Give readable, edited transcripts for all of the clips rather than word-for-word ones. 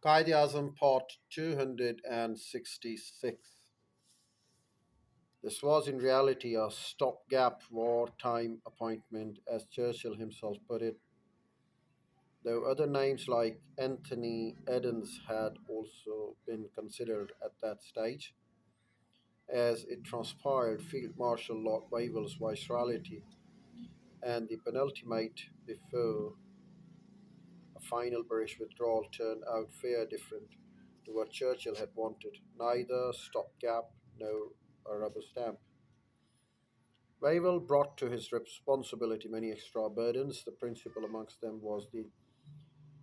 Quaid Azam Part 266. This was in reality a stopgap wartime appointment, as Churchill himself put it, though other names like Anthony Eden had also been considered at that stage. As it transpired, Field Marshal Lord Wavell's viceroyalty and the penultimate before a final British withdrawal turned out fair different to what Churchill had wanted, neither stopgap nor a rubber stamp. Wavell brought to his responsibility many extra burdens. The principal amongst them was the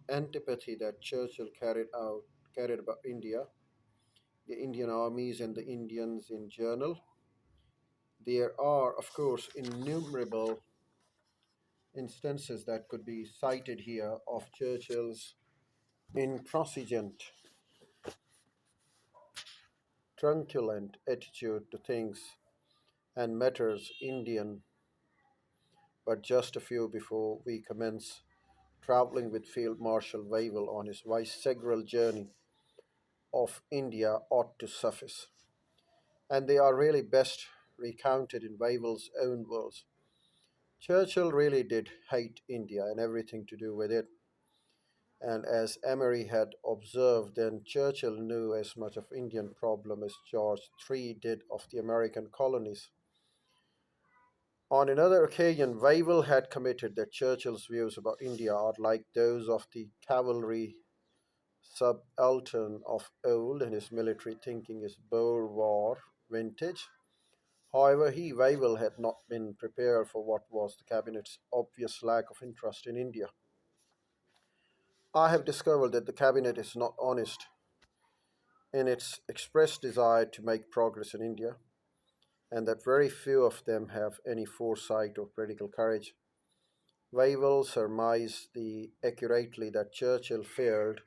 antipathy that Churchill carried about India, the Indian armies and the Indians in general. There are, of course, innumerable instances that could be cited here of Churchill's intransigent, truculent attitude to things and matters Indian, but just a few before we commence traveling with Field Marshal Wavell on his viceregal journey of India ought to suffice, and they are really best recounted in Wavell's own words. Churchill really did hate India and everything to do with it, and as Emery had observed, then Churchill knew as much of Indian problem as George III did of the American colonies. On another occasion, Wavell had committed that Churchill's views about India are like those of the cavalry subaltern of old, and his military thinking is Boer War vintage. However, he, Wavell, had not been prepared for what was the cabinet's obvious lack of interest in India. I have discovered that the cabinet is not honest in its expressed desire to make progress in India, and that very few of them have any foresight or political courage. Wavell surmised accurately that Churchill feared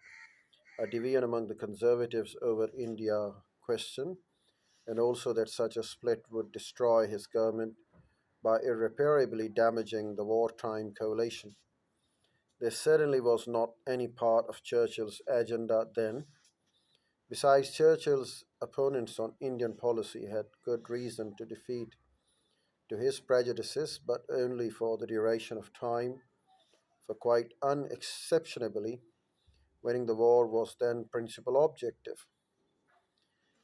a division among the conservatives over India question, and also that such a split would destroy his government by irreparably damaging the wartime coalition. This certainly was not any part of Churchill's agenda then. Besides, Churchill's opponents on Indian policy had good reason to defeat to his prejudices, but only for the duration of time, for quite unexceptionably, winning the war was then principal objective,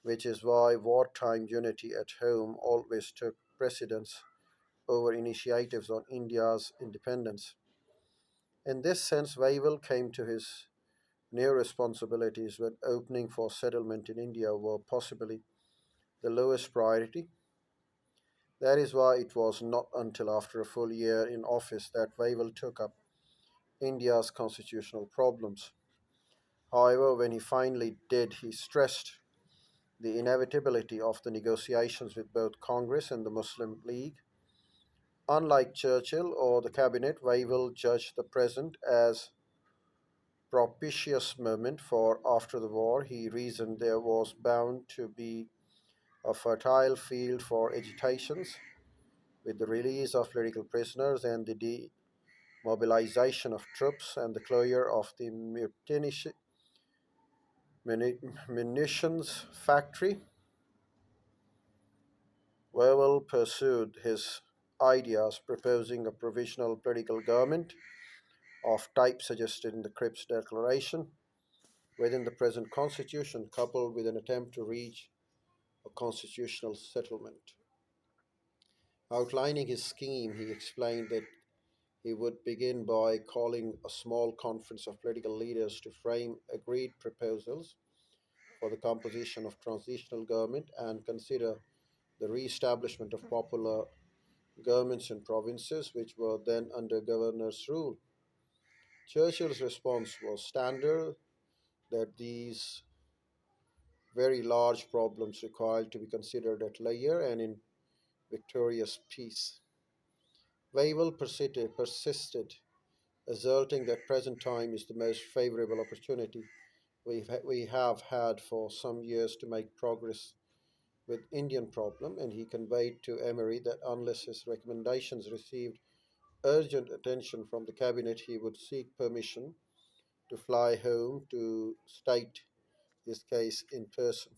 which is why wartime unity at home always took precedence over initiatives on India's independence. In this sense, Wavell came to his new responsibilities when opening for settlement in India were possibly the lowest priority. That is why it was not until after a full year in office that Wavell took up India's constitutional problems. However, when he finally did, he stressed the inevitability of the negotiations with both Congress and the Muslim League. Unlike Churchill or the cabinet, Wavell judged the present as propitious moment, for after the war he reasoned there was bound to be a fertile field for agitations with the release of political prisoners and the demobilization of troops and the closure of the munitions factory. Wavell pursued his ideas, proposing a provisional political government of type suggested in the Cripps Declaration within the present constitution, coupled with an attempt to reach a constitutional settlement. Outlining his scheme, he explained that he would begin by calling a small conference of political leaders to frame agreed proposals for the composition of transitional government and consider the re-establishment of popular governments in provinces which were then under governor's rule. Churchill's response was standard, that these very large problems required to be considered at later and in victorious peace. Wavell persisted, asserting that present time is the most favorable opportunity we have had for some years to make progress with Indian problem, and he conveyed to Emery that unless his recommendations received urgent attention from the cabinet, he would seek permission to fly home to state his case in person.